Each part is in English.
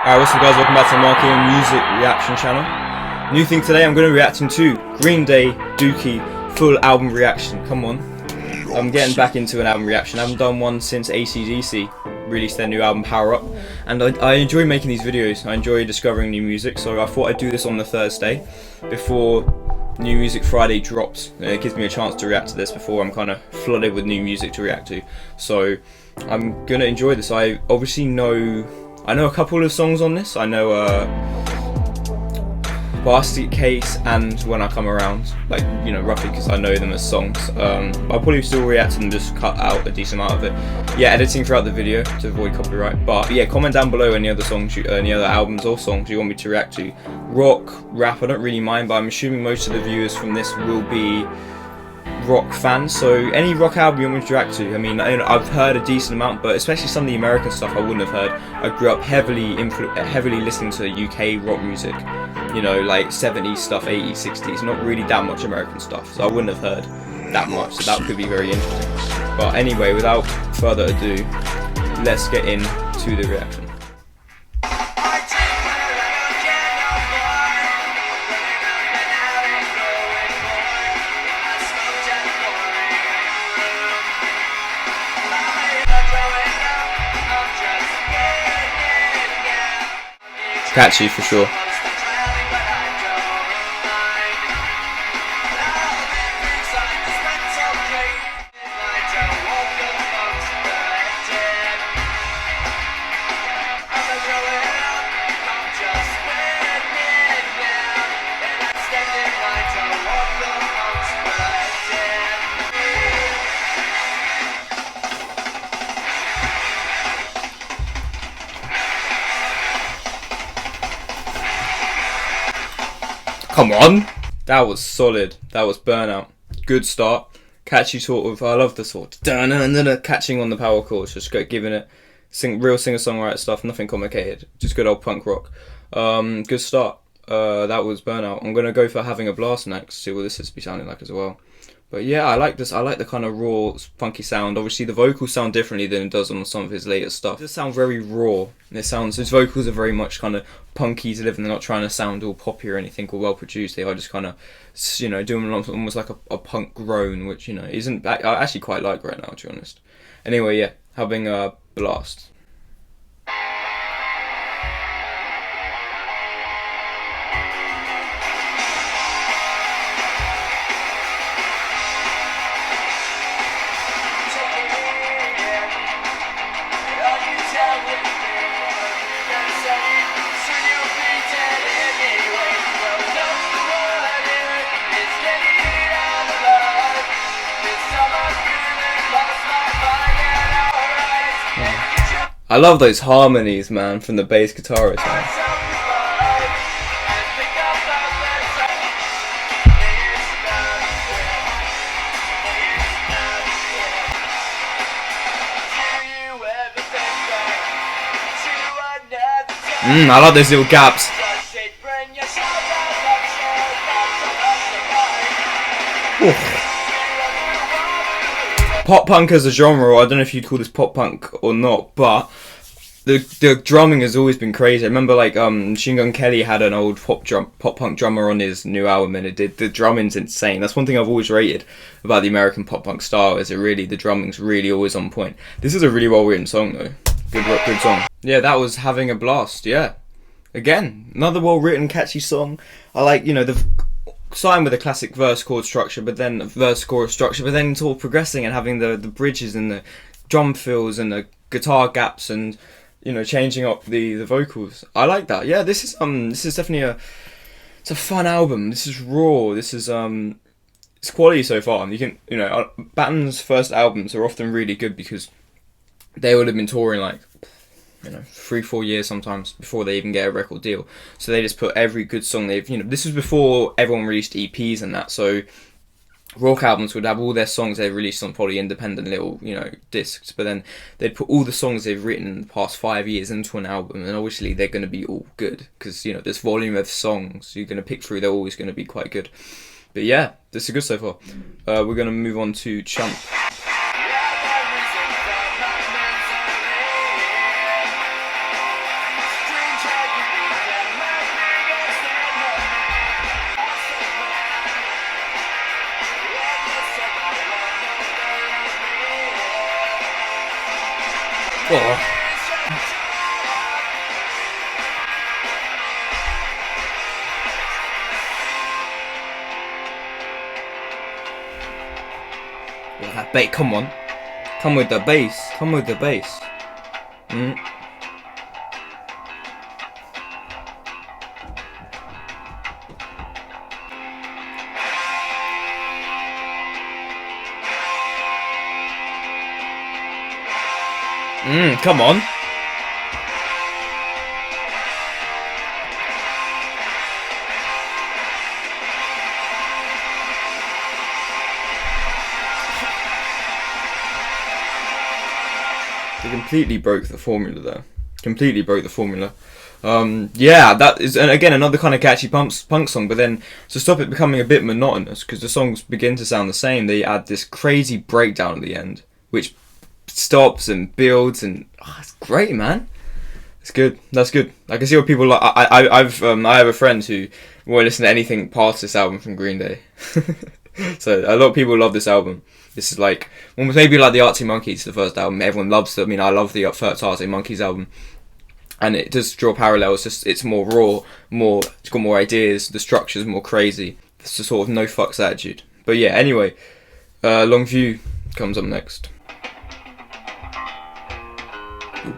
Alright, what's up guys, welcome back to the Marketing Music Reaction channel. New thing today, I'm going to be reacting to Green Day, Dookie, full album reaction. Come on. I'm getting back into an album reaction. I haven't done one since AC/DC released their new album Power Up. And I enjoy making these videos. I enjoy discovering new music, so I thought I'd do this on the Thursday before New Music Friday drops. It gives me a chance to react to this before I'm kind of flooded with new music to react to. So I'm going to enjoy this. I obviously know a couple of songs on this. I know Basket Case and When I Come Around, like, you know, roughly, because I know them as songs. I'll probably still react to them, just cut out a decent amount of it. Yeah, editing throughout the video to avoid copyright. But yeah, comment down below any other songs, any other albums or songs you want me to react to. Rock, rap, I don't really mind, but I'm assuming most of the viewers from this will be rock fans, so any rock album you want me to react to. I mean, I've heard a decent amount, but especially some of the American stuff I wouldn't have heard. I grew up heavily listening to UK rock music, you know, like 70s stuff, 80s, 60s, not really that much American stuff, so I wouldn't have heard that much, so that could be very interesting. But anyway, without further ado, let's get into the reaction. Catchy for sure. Come on! That was solid. That was Burnout. Good start. Catchy sort of, I love the sort of catching on the power chords, just giving it real singer-songwriter stuff, nothing complicated. Just good old punk rock. Good start. That was Burnout. I'm gonna go for Having a Blast next, see what this is be sounding like as well. But yeah, I like this. I like the kind of raw, funky sound. Obviously, the vocals sound differently than it does on some of his later stuff. It does sound very raw. His vocals are very much kind of punky to live, and they're not trying to sound all poppy or anything or well produced. They are just kind of, you know, doing almost like a punk groan, which, you know, isn't. I actually quite like right now, to be honest. Anyway, yeah, Having a Blast. I love those harmonies, man, from the bass guitarist, man. I love those little gaps. Ooh. Pop punk as a genre, I don't know if you'd call this pop punk or not, but the drumming has always been crazy. I remember, like, Machine Gun Kelly had an old pop punk drummer on his new album, and the drumming's insane. That's one thing I've always rated about the American pop punk style, is the drumming's really always on point. This is a really well written song though. Good song. Yeah, that was Having a Blast. Yeah, again, another well written, catchy song. I like, you know, the starting with a classic verse chord structure, but then verse chorus structure, but then sort of progressing and having the bridges and the drum fills and the guitar gaps, and, you know, changing up the vocals. I like that. Yeah, this is definitely it's a fun album. This is raw. This is it's quality so far. You can, you know, bands' first albums are often really good because they would have been touring like, you know, 3-4 years sometimes before they even get a record deal. So they just put every good song they've, you know, this was before everyone released EPs and that, so rock albums would have all their songs they've released on probably independent little, you know, discs, but then they'd put all the songs they've written in the past 5 years into an album, and obviously they're going to be all good because, you know, this volume of songs you're going to pick through, they're always going to be quite good. But yeah, this is good so far. We're going to move on to Chump. Bait, come on. Come with the bass. Come with the bass. Come on. They completely broke the formula there. Completely broke the formula. Yeah, that is, and again, another kind of catchy punk song, but then to stop it becoming a bit monotonous, because the songs begin to sound the same, they add this crazy breakdown at the end, which stops and builds, and it's great, man. It's good. That's good. I can see what people like. I have a friend who won't listen to anything past this album from Green Day. So a lot of people love this album. This is like almost maybe like the Arctic Monkeys, the first album. Everyone loves it. I mean, I love the first Arctic Monkeys album, and it does draw parallels. It's more raw, it's got more ideas. The structure's more crazy. It's a sort of no fucks attitude. But yeah, anyway, Longview comes up next. Ooh.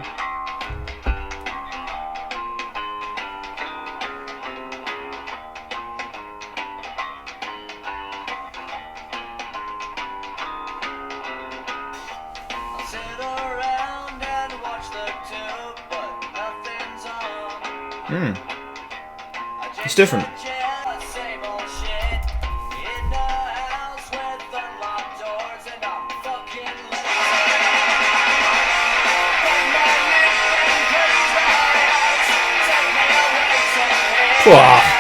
It's different. Wow.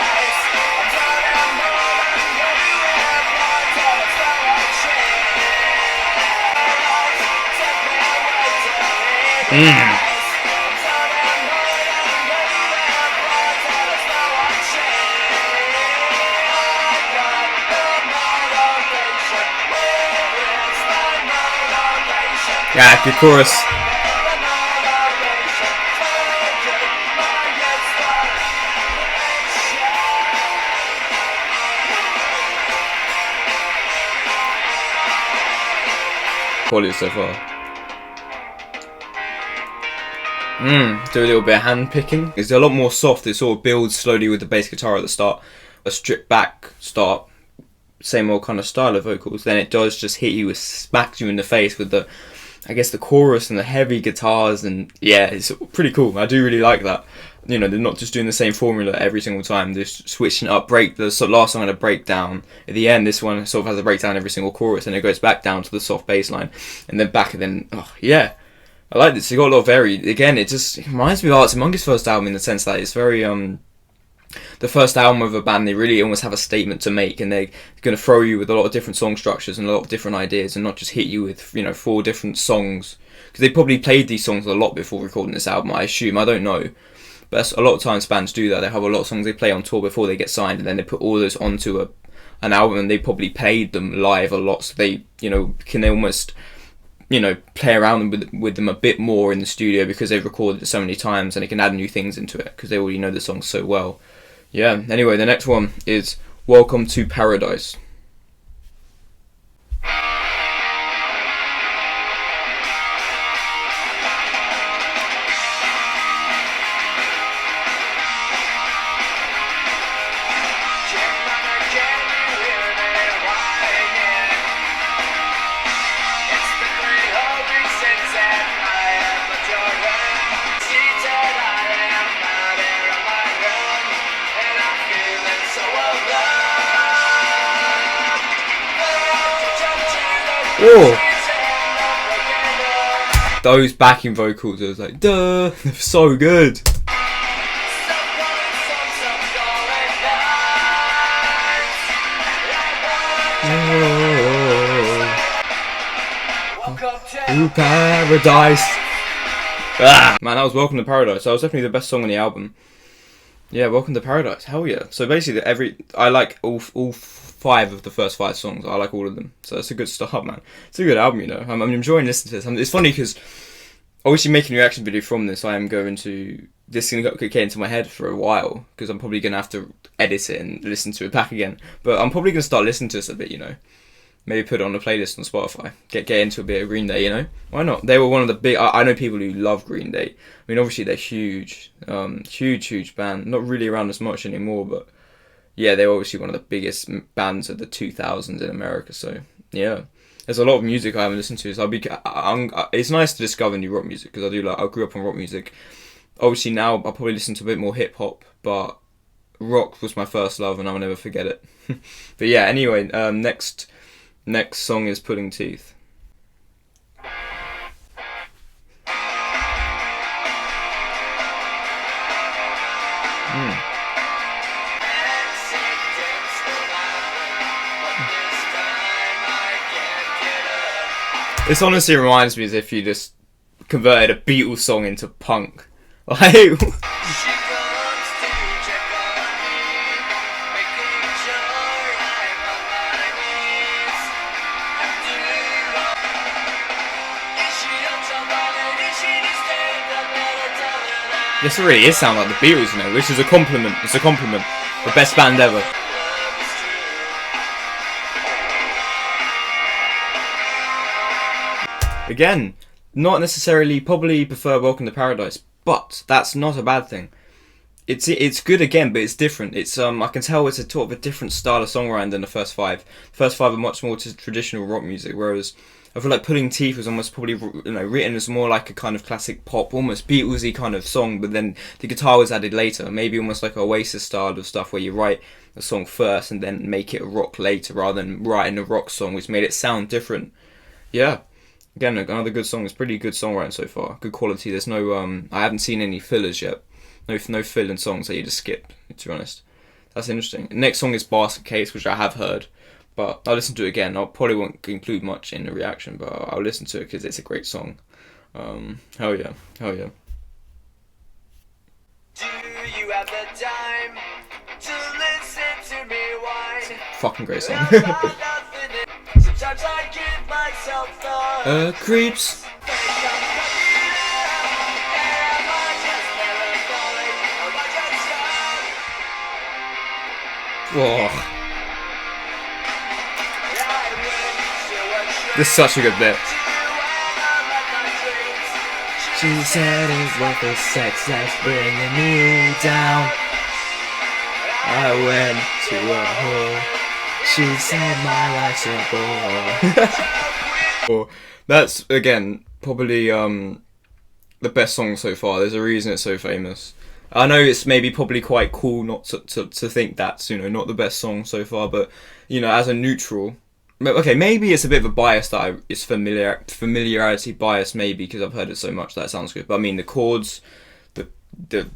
Yeah, good chorus. Quality so far. Do a little bit of hand picking. It's a lot more soft. It sort of builds slowly with the bass guitar at the start. A stripped back start, same old kind of style of vocals. Then it does just hit you, smacks you in the face with the, I guess, the chorus and the heavy guitars, and yeah, it's pretty cool. I do really like that. You know, they're not just doing the same formula every single time. They're switching up. The last song had a breakdown at the end. This one sort of has a breakdown every single chorus, and it goes back down to the soft bass line, and then back, and then yeah, I like this. It got a lot of varied. Again, it reminds me of Arctic Monkeys' first album in the sense that it's very the first album of a band, they really almost have a statement to make, and they're going to throw you with a lot of different song structures and a lot of different ideas, and not just hit you with, you know, 4 different songs, because they probably played these songs a lot before recording this album, I assume. I don't know, but a lot of times bands do that. They have a lot of songs they play on tour before they get signed, and then they put all those onto an album, and they probably played them live a lot, so they, you know, can almost, you know, play around with them a bit more in the studio, because they've recorded it so many times, and they can add new things into it because they already know the song so well. Yeah, anyway, the next one is Welcome to Paradise. Oh, those backing vocals, I was like, duh, they're so good. To Paradise. Man, that was Welcome to Paradise. That was definitely the best song on the album. Yeah, Welcome to Paradise. Hell yeah. So basically, I like all 5 of the first 5 songs. I like all of them. So it's a good start, man. It's a good album, you know. I'm enjoying listening to this. It's funny because obviously making a reaction video from this, I am going to... This is going to get into my head for a while, because I'm probably going to have to edit it and listen to it back again. But I'm probably going to start listening to this a bit, you know. Maybe put it on a playlist on Spotify. Get into a bit of Green Day, you know? Why not? They were one of the big... I know people who love Green Day. I mean, obviously they're huge. Huge band. Not really around as much anymore, but... Yeah, they were obviously one of the biggest bands of the 2000s in America, so... Yeah. There's a lot of music I haven't listened to, so it's nice to discover new rock music, because I grew up on rock music. Obviously now I'll probably listen to a bit more hip-hop, but rock was my first love and I'll never forget it. But yeah, anyway, next song is Pulling Teeth. This honestly reminds me as if you just converted a Beatles song into punk. Like, this really is sound like the Beatles, you know, which is a compliment. It's a compliment. The best band ever. Again, not necessarily, probably prefer Welcome to Paradise, but that's not a bad thing. It's good again, but it's different. It's I can tell it's a sort of a different style of songwriting than the first five. The first five are much more traditional rock music, whereas I feel like Pulling Teeth was almost probably, you know, written as more like a kind of classic pop, almost Beatlesy kind of song, but then the guitar was added later. Maybe almost like a Oasis style of stuff where you write a song first and then make it a rock later, rather than writing a rock song, which made it sound different. Yeah. Again, another good song. It's pretty good songwriting so far. Good quality. There's no, I haven't seen any fillers yet. No filling songs that you just skip, to be honest. That's interesting. Next song is Basket Case, which I have heard, but I'll listen to it again. I probably won't include much in the reaction, but I'll listen to it because it's a great song. Hell yeah. Do you have the time to listen to me whine? Fucking great song. Sometimes I give myself the creeps. Whoa. This is such a good bit. She said it's worth the sex that's bringing me down. I went to a hole. She said my life's a bore. That's, again, probably the best song so far. There's a reason it's so famous. I know it's maybe probably quite cool not to think that's, you know, not the best song so far, but, you know, as a neutral... Okay, maybe it's a bit of a bias that it's familiarity bias, maybe, because I've heard it so much that it sounds good. But I mean, the chords, the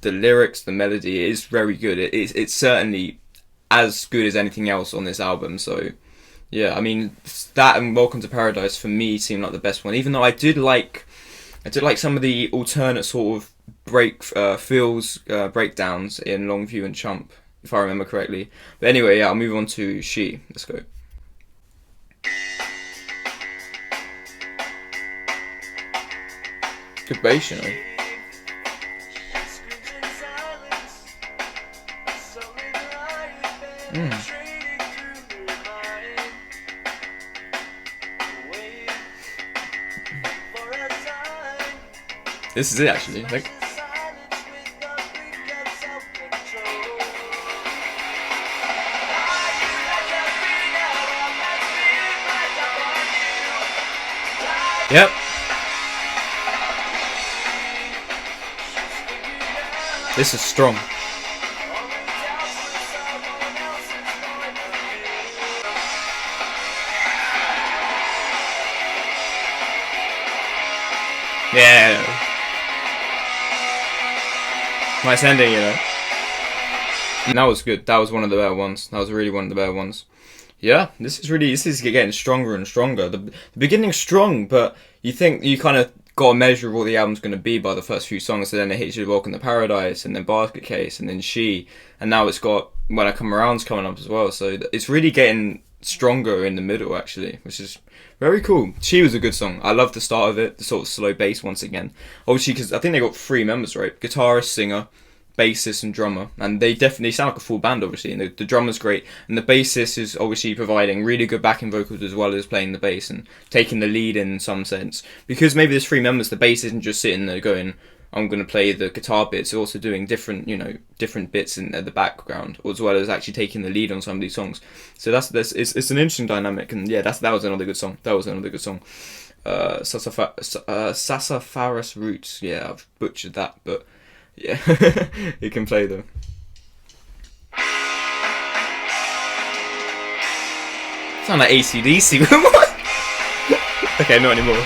lyrics, the melody, it is very good. It's certainly as good as anything else on this album. So, yeah, I mean, that and Welcome to Paradise for me seemed like the best one. Even though I did like some of the alternate sort of breakdowns in Longview and Chump, if I remember correctly. But anyway, yeah, I'll move on to She. Let's go. Good bass, you know. This is it, actually. Like, yep. This is strong. Yeah. Nice ending, you know. And that was good. That was one of the better ones. That was really one of the better ones. Yeah, this is getting stronger and stronger. The beginning's strong, but you think you kind of got a measure of what the album's going to be by the first few songs, and then it hits you with Welcome to Paradise, and then Basket Case, and then She, and now it's got When I Come Around's coming up as well. So it's really getting stronger in the middle, actually, which is very cool. She was a good song. I love the start of it, the sort of slow bass once again. Obviously, because I think they got 3 members, right? Guitarist, singer, bassist and drummer, and they definitely sound like a full band, obviously, and the drummer's great, and the bassist is obviously providing really good backing vocals as well as playing the bass and taking the lead in some sense, because maybe there's 3 members, the bass isn't just sitting there going, I'm going to play the guitar bits, they're also doing different, different bits in the background, as well as actually taking the lead on some of these songs. So it's an interesting dynamic, and yeah, that was another good song. Sassafras Roots. Yeah, I've butchered that, but yeah, you can play them. Sound like AC/DC. What? Okay, not anymore.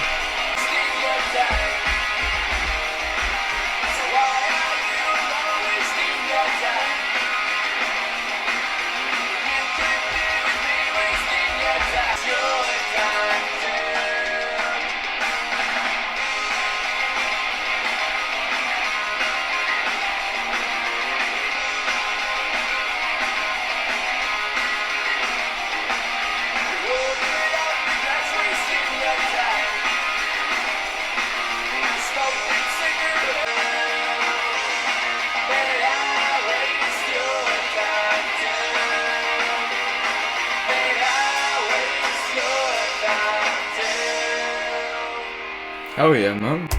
Oh yeah, man.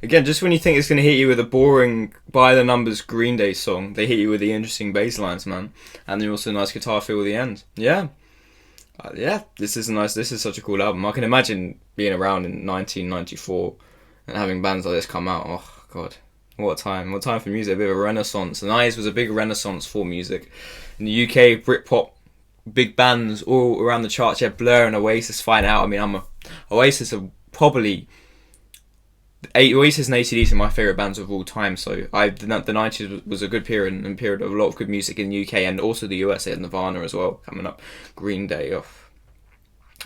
Again, just when you think it's going to hit you with a boring, by-the-numbers Green Day song, they hit you with the interesting bass lines, man. And then also a nice guitar feel at the end. Yeah. Yeah, this is such a cool album. I can imagine being around in 1994 and having bands like this come out. Oh, God. What a time. What a time for music. A bit of a renaissance. The 90s was a big renaissance for music. In the UK, Britpop, big bands all around the charts. Yeah, Blur and Oasis fighting out. I mean, Oasis are probably... Oasis and AC/DC are my favourite bands of all time, so the 90s was a good period, and period of a lot of good music in the UK and also the US. They had Nirvana as well coming up, Green Day,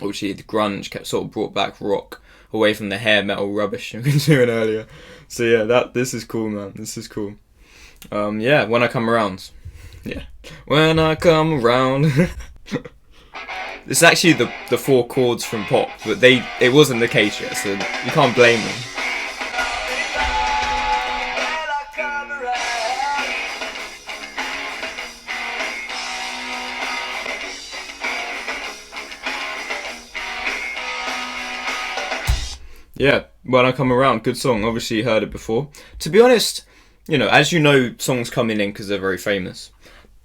obviously the grunge kept sort of brought back rock away from the hair metal rubbish we were doing earlier. So yeah, this is cool, man. This is cool. Yeah, When I Come Around. Yeah, When I Come Around. It's actually the 4 chords from Pop, but it wasn't the case yet, so you can't blame them. Yeah, When I Come Around, good song. Obviously you heard it before. To be honest, as you know, songs coming in because they're very famous.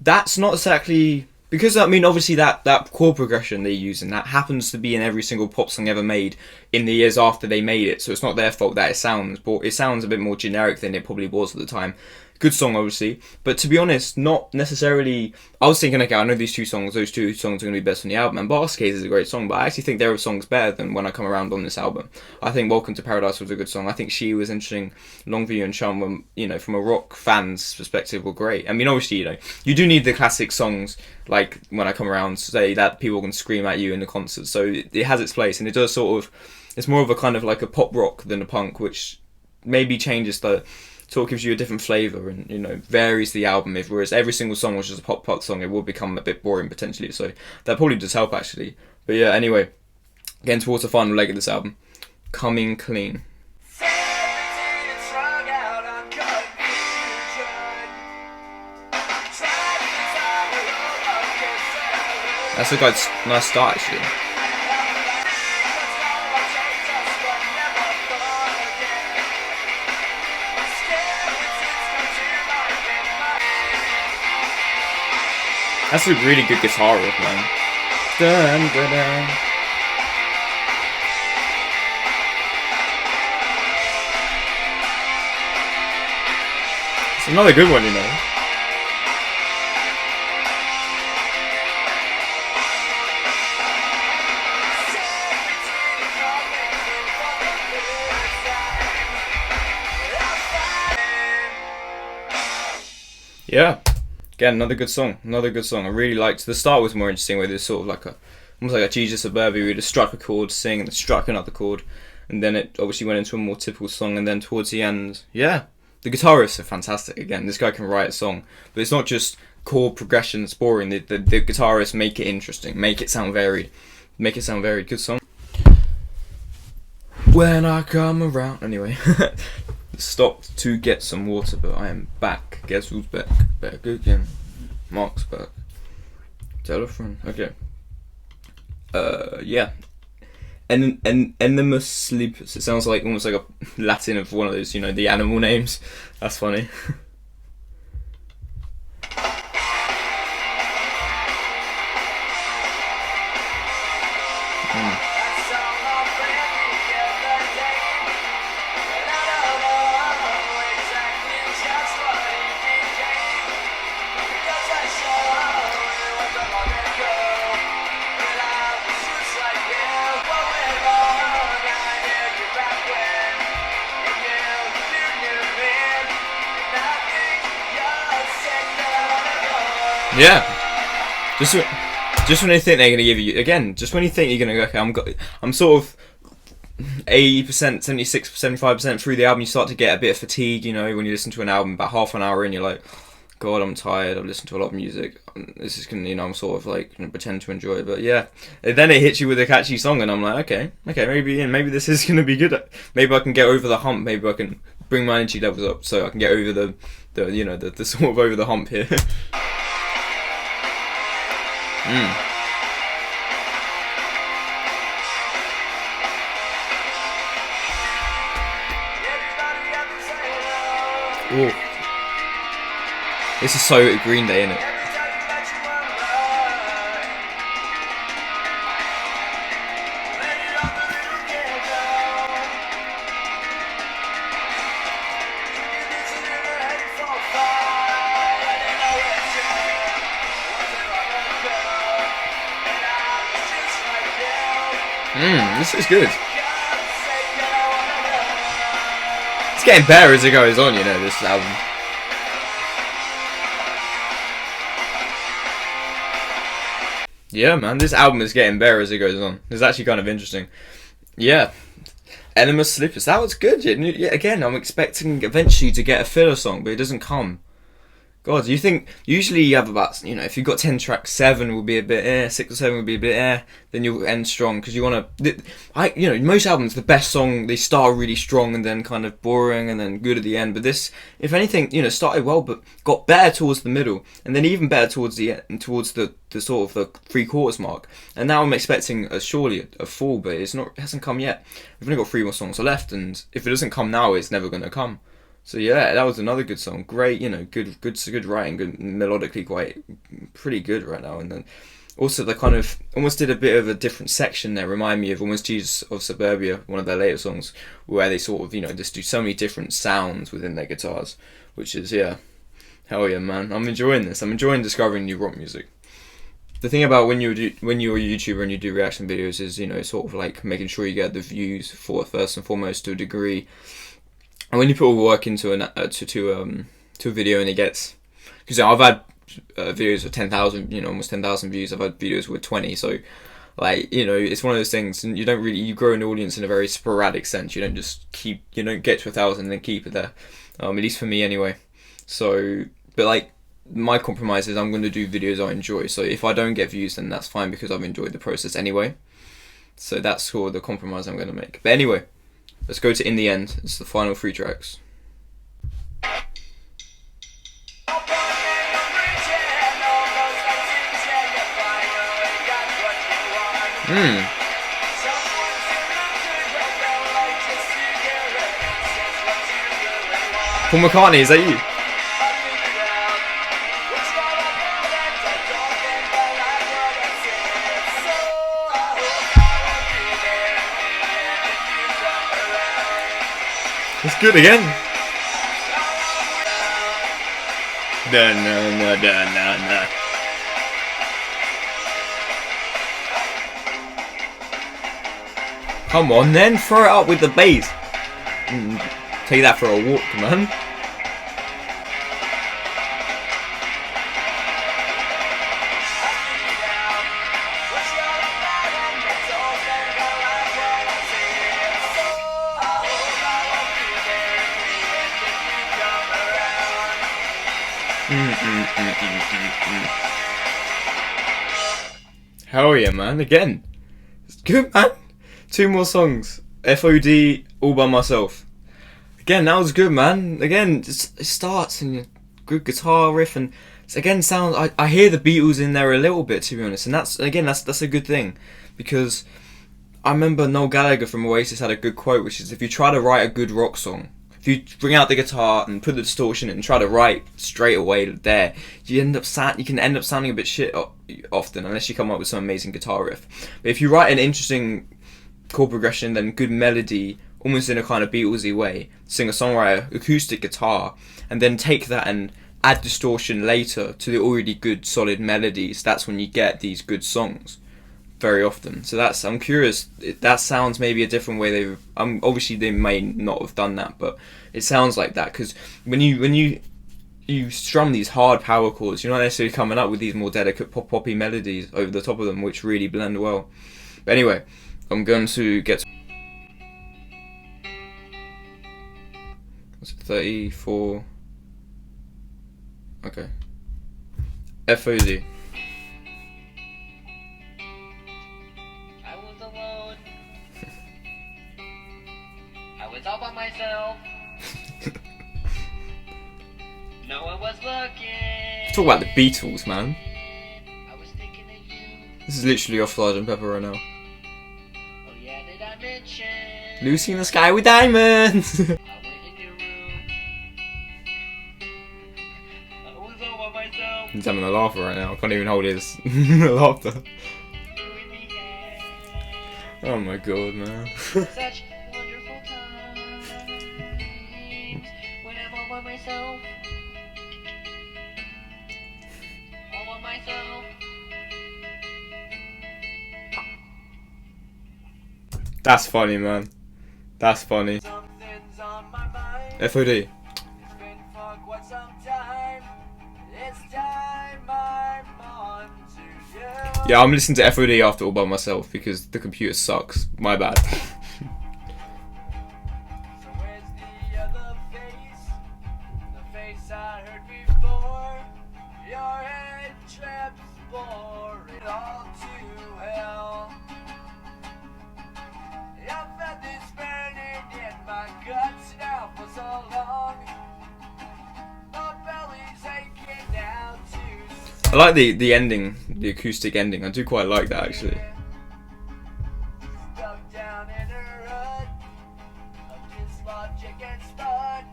That's not exactly... Because, I mean, obviously that chord progression they use, and that happens to be in every single pop song ever made in the years after they made it, so it's not their fault that it sounds a bit more generic than it probably was at the time. Good song, obviously, but to be honest, not necessarily... I was thinking, okay, I know those two songs are going to be best on the album, and Basket Case is a great song, but I actually think there are songs better than When I Come Around on this album. I think Welcome to Paradise was a good song. I think She was interesting. Longview and Chump, from a rock fan's perspective, were great. I mean, obviously, you do need the classic songs, like When I Come Around, say that people can scream at you in the concert, so it has its place, and it does sort of... It's more of a kind of like a pop rock than a punk, which maybe changes sort of gives you a different flavour and, varies the album. Whereas every single song was just a pop song, it would become a bit boring potentially. So that probably does help, actually. But yeah, anyway, getting towards the final leg of this album. Coming Clean. That's a nice start, actually. That's a really good guitar riff, man. Dun, dun, dun. It's another good one, Yeah. Again, another good song. I really liked... The start was more interesting, where there's sort of like almost like a Jesus Suburbia, where you just struck a chord, sing, and then struck another chord, and then it obviously went into a more typical song, and then towards the end, yeah, the guitar riffs are fantastic. Again, this guy can write a song, but it's not just chord progression that's boring. The guitarists make it interesting, make it sound varied. Good song. When I Come Around. Anyway, Stopped to get some water, but I am back. Guess who's back? Back again. Mark's back. Telephone. Okay. Yeah. Emenius Sleepus. It sounds like almost like a Latin of one of those, the animal names. That's funny. Yeah, just when you think they're gonna give you again, just when you think you're gonna go, okay, I'm sort of 80%, 76%, 75% through the album, you start to get a bit of fatigue. When you listen to an album about half an hour in, you're like, God, I'm tired. I've listened to a lot of music. This is gonna, I'm sort of like pretend to enjoy it, but yeah. And then it hits you with a catchy song, and I'm like, okay, maybe this is gonna be good. Maybe I can get over the hump. Maybe I can bring my energy levels up so I can get over the sort of over the hump here. Ooh. This is so Green Day, isn't it? This is good. It's getting better as it goes on, this album. Yeah, man, this album is getting better as it goes on. It's actually kind of interesting. Yeah. Emenius Sleepus, that was good. Yeah, again, I'm expecting eventually to get a filler song, but it doesn't come. God, you think usually you have about, if you've got 10 tracks, 7 will be a bit 6 or 7 will be a bit then you'll end strong because you want to. Most albums, the best song, they start really strong and then kind of boring and then good at the end. But this, if anything, started well but got better towards the middle and then even better towards the end, towards the sort of the 3/4 mark. And now I'm expecting surely a fall, but it hasn't come yet. We've only got 3 more songs left, and if it doesn't come now, it's never going to come. So yeah, that was another good song. Great, good writing, good melodically, pretty good right now. And then also they kind of almost did a bit of a different section there. Remind me of almost Jesus of Suburbia, one of their later songs, where they sort of just do so many different sounds within their guitars, which is hell yeah, man. I'm enjoying this. I'm enjoying discovering new rock music. The thing about when you're a YouTuber and you do reaction videos is sort of like making sure you get the views for first and foremost to a degree. And when you put all the work into to a video and it gets, because I've had videos with 10,000, almost 10,000 views. I've had videos with 20, so it's one of those things, and you grow an audience in a very sporadic sense. You don't just get to 1,000 and then keep it there. At least for me anyway. So, but my compromise is I'm going to do videos I enjoy. So if I don't get views, then that's fine because I've enjoyed the process anyway. So that's sort of the compromise I'm going to make. But anyway. Let's go to In the End. It's the final 3 tracks. Paul McCartney, is that you? It's good again. No. Come on then, throw it up with the bass. Take that for a walk, man. Hell yeah, man. Again. It's good, man. 2 more songs. F.O.D. All by Myself. Again, that was good, man. Again, it starts and a good guitar riff, and again sounds. I hear the Beatles in there a little bit, to be honest, and that's a good thing, because I remember Noel Gallagher from Oasis had a good quote, which is, if you try to write a good rock song, if you bring out the guitar and put the distortion in and try to write straight away there, you can end up sounding a bit shit often, unless you come up with some amazing guitar riff. But if you write an interesting chord progression, then good melody, almost in a kind of Beatlesy way, singer-songwriter, acoustic guitar, and then take that and add distortion later to the already good solid melodies, that's when you get these good songs very often. So I'm curious, that sounds maybe a different way obviously they may not have done that, but it sounds like that, because when you strum these hard power chords, you're not necessarily coming up with these more delicate poppy melodies over the top of them, which really blend well. But anyway, I'm going to get to 34. Okay. F.O.D. I was alone. I was all by myself. No one was looking. Talk about the Beatles, man. I was thinking of you. This is literally off Sgt. Pepper right now. Oh yeah, did I mention? Lucy in the Sky with Diamonds. I went in your room. I was all by myself. He's having a laugh right now. I can't even hold his laughter. Oh my god, man. Such wonderful times when I'm all by myself. All by myself. That's funny, man. That's funny. Something's on my mind. F.O.D. It's been for quite some time. It's time I'm on to you. Yeah, I'm listening to F.O.D. after All By Myself because the computer sucks. My bad. So where's the other face? The face I heard before. Your head traps bore it all to hell. I've had this burning in my guts now for so long. My belly's aching now too. I like the ending, the acoustic ending. I do quite like that, actually. Stuck down in a rut of dislogic and spun.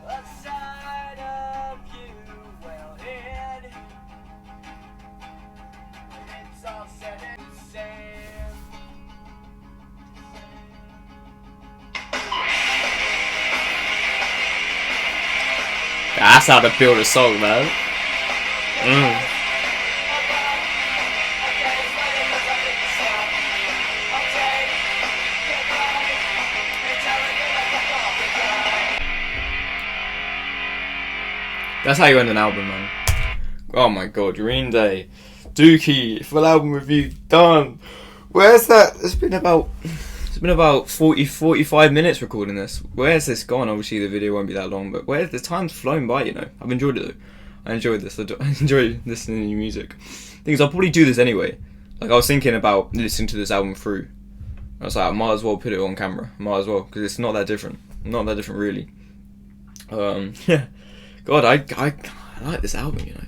A side of you well hid. When it's all said and said. That's how to build a song, man. That's how you end an album, man. Oh my god, Green Day, Dookie, full album review done. Where's that? It's been about 45 minutes recording this. Where's this gone? Obviously the video won't be that long, but the time's flown by, you know. I've enjoyed it though. I enjoyed this. I enjoy listening to new music. Things I'll probably do this anyway. Like, I was thinking about listening to this album through. I was like, I might as well put it on camera. Might as well, because it's not that different. Not that different, really. Yeah. God, I like this album, you know.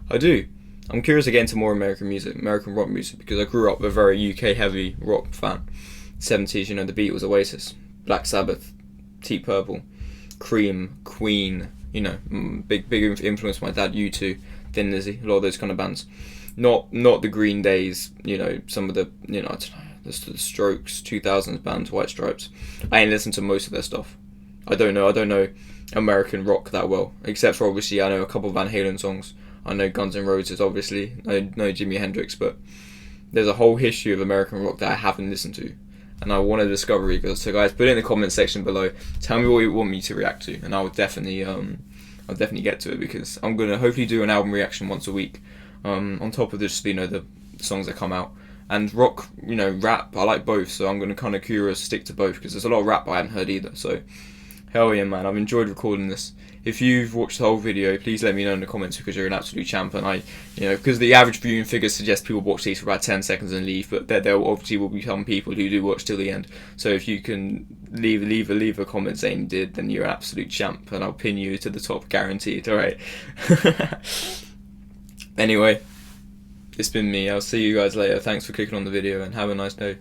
I do. I'm curious to get into more American music, American rock music, because I grew up a very UK heavy rock fan. 70s, you know, the Beatles, Oasis, Black Sabbath, Deep Purple, Cream, Queen, you know, big influence from my dad, U2, Thin Lizzy, a lot of those kind of bands. Not the Green Days, you know, some of the, you know, I don't know, the Strokes, 2000s bands, White Stripes. I ain't listened to most of their stuff. I don't know American rock that well, except for obviously I know a couple of Van Halen songs. I know Guns N' Roses, obviously. I know Jimi Hendrix, but there's a whole history of American rock that I haven't listened to, and I want to discover it. So guys, put it in the comment section below. Tell me what you want me to react to, and I'll definitely get to it, because I'm gonna hopefully do an album reaction once a week. On top of this, you know, the songs that come out. And rock, you know, rap, I like both, so I'm gonna kind of stick to both, because there's a lot of rap I haven't heard either. So Hell yeah, man, I've enjoyed recording this. If you've watched the whole video, please let me know in the comments, because you're an absolute champ. And because the average viewing figures suggest people watch these for about 10 seconds and leave, but there obviously will be some people who do watch till the end. So if you can leave a comment saying you did, then you're an absolute champ, and I'll pin you to the top, guaranteed. Alright. Anyway, it's been me. I'll see you guys later. Thanks for clicking on the video, and have a nice day.